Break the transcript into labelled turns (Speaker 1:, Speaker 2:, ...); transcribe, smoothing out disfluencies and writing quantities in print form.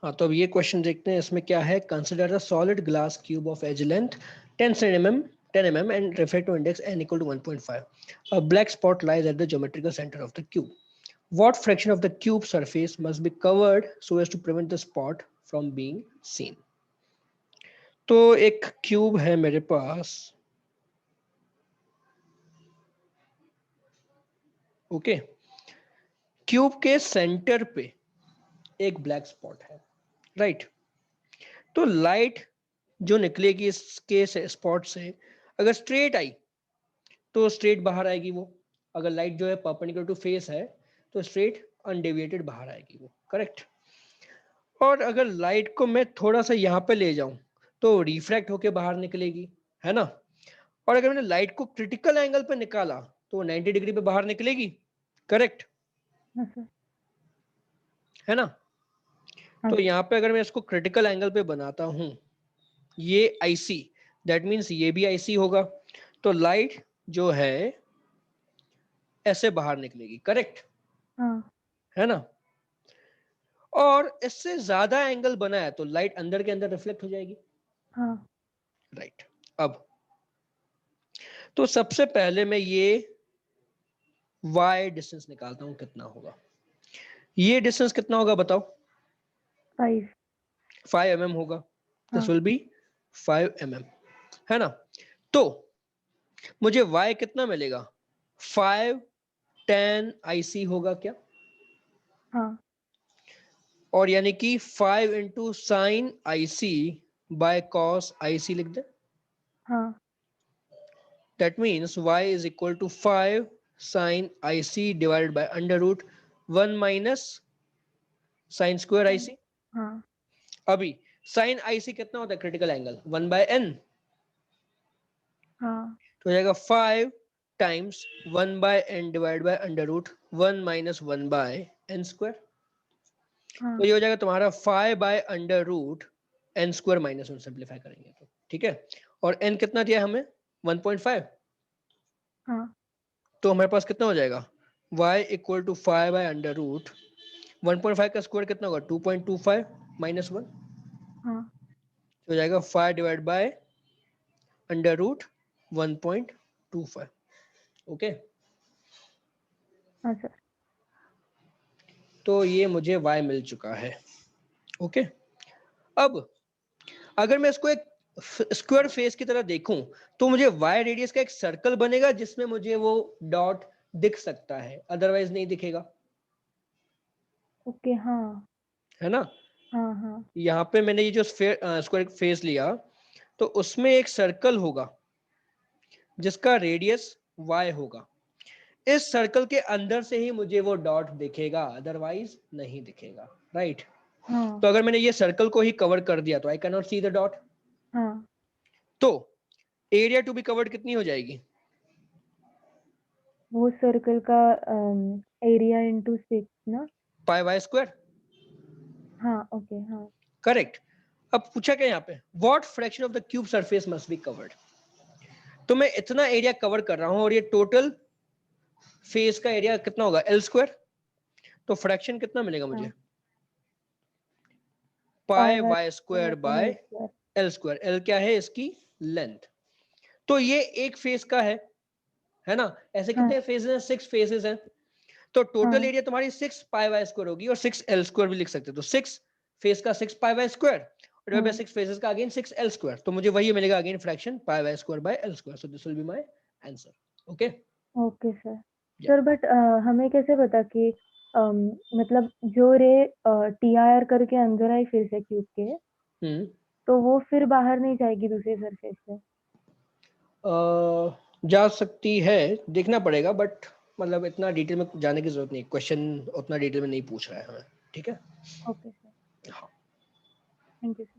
Speaker 1: हाँ, तो अब ये क्वेश्चन देखते हैं, इसमें क्या है। Consider a solid glass cube of edge length 10 mm and refractive index n equal to 1.5. A black spot lies at the geometrical center of the cube. What fraction of the cube surface must be covered so as to prevent the spot from being seen? तो एक cube है मेरे पास, okay. Cube के centre पे एक black spot है, right. तो light जो निकलेगी इसके स्पॉट से, अगर स्ट्रेट आई तो स्ट्रेट बाहर आएगी वो। अगर लाइट जो है परपेंडिकुलर टू फेस है तो स्ट्रेट अनडेविएटेड बाहर आएगी वो, करेक्ट। और अगर लाइट को मैं थोड़ा सा यहाँ पे ले जाऊं तो रिफ्रैक्ट होके बाहर निकलेगी, है ना। और अगर मैंने लाइट को क्रिटिकल एंगल पे निकाला तो 90 डिग्री पे बाहर निकलेगी, करेक्ट है ना। तो यहाँ पे अगर मैं इसको क्रिटिकल एंगल पे बनाता हूं, ये आईसी, दैट मीन्स ये भी आईसी होगा। तो लाइट जो है ऐसे बाहर निकलेगी, करेक्ट है ना। और इससे ज्यादा एंगल बना है तो लाइट अंदर के अंदर रिफ्लेक्ट हो जाएगी, राइट। अब तो सबसे पहले मैं ये y डिस्टेंस निकालता हूं, कितना होगा। ये डिस्टेंस कितना होगा बताओ। 5 mm होगा। दिस विल बी 5 mm, है ना। तो मुझे y कितना मिलेगा, 5 tan IC होगा क्या। और यानी कि 5 into sine IC by cos IC लिख दे। That means y is equal to 5 sin IC divided by under root 1 minus sin square IC। अभी sin IC कितना होता है क्रिटिकल एंगल, 1 by n। तो हो जाएगा 5 times 1 by n divide by under root 1 minus 1 by n square. तो ये हो जाएगा तुम्हारा 5 by under root n square minus 1 simplify करेंगे तो, ठीक है। और n कितना दिया हमें 1.5। तो हमारे पास कितना हो जाएगा y equal to 5 by under root 1.5 का स्क्वायर कितना होगा 2.25 माइनस 1। तो हो जाएगा 5 divide by under root 1.25, okay. तो ये मुझे y मिल चुका है, ओके। अब अगर मैं इसको एक स्क्वायर फेस की तरह देखूं तो मुझे y रेडियस का एक सर्कल बनेगा जिसमें मुझे वो डॉट दिख सकता है, अदरवाइज नहीं दिखेगा,
Speaker 2: ओके। हाँ
Speaker 1: है ना।
Speaker 2: हाँ
Speaker 1: यहाँ पे मैंने ये जो स्क्वायर फेस लिया तो उसमें एक सर्कल होगा जिसका रेडियस y होगा। इस सर्कल के अंदर से ही मुझे वो डॉट दिखेगा, अदरवाइज नहीं दिखेगा, राइट। तो अगर मैंने ये सर्कल को ही कवर कर दिया तो I can not see the dot. तो एरिया टू बी कवर्ड कितनी हो जाएगी,
Speaker 2: वो सर्कल का एरिया इंटू 6 ना।
Speaker 1: पाई वाई स्क्वायर,
Speaker 2: ओके।
Speaker 1: करेक्ट। अब पूछा क्या यहाँ पे, what fraction of the cube surface must be covered. तो मैं इतना एरिया कवर कर रहा हूं और ये टोटल फेस का एरिया कितना होगा एल स्क्वायर। तो फ्रैक्शन कितना मिलेगा मुझे, pi Y square by L square. L क्या है इसकी लेंथ। तो ये एक फेस का है ना। ऐसे कितने फेसेस हैं, 6 फेसेस हैं। तो टोटल एरिया तुम्हारी 6 पाई वाई स्क्वायर होगी और 6 एल स्क्वायर भी लिख सकते हो। तो 6 फेस का 6 पाई वाई स्क्वायर और 6 फेसेस का अगेन 6 एल स्क्वायर। तो मुझे वही मिलेगा again fraction pi Y square by L square. So this will be my answer, okay.
Speaker 2: Okay sir but हमें कैसे पता कि मतलब जो रे TIR करके अंदर आई फिर से क्यूब के, तो वो फिर बाहर नहीं जाएगी दूसरी सरफेस से।
Speaker 1: जा सकती है, देखना पड़ेगा, बट मतलब इतना डिटेल में जाने की जरूरत नहीं, क्वेश्चन उतना डिटेल में नहीं पूछ रहा है हमें, ठीक है।
Speaker 2: ओके सर,
Speaker 1: हाँ,
Speaker 2: थैंक यू सर।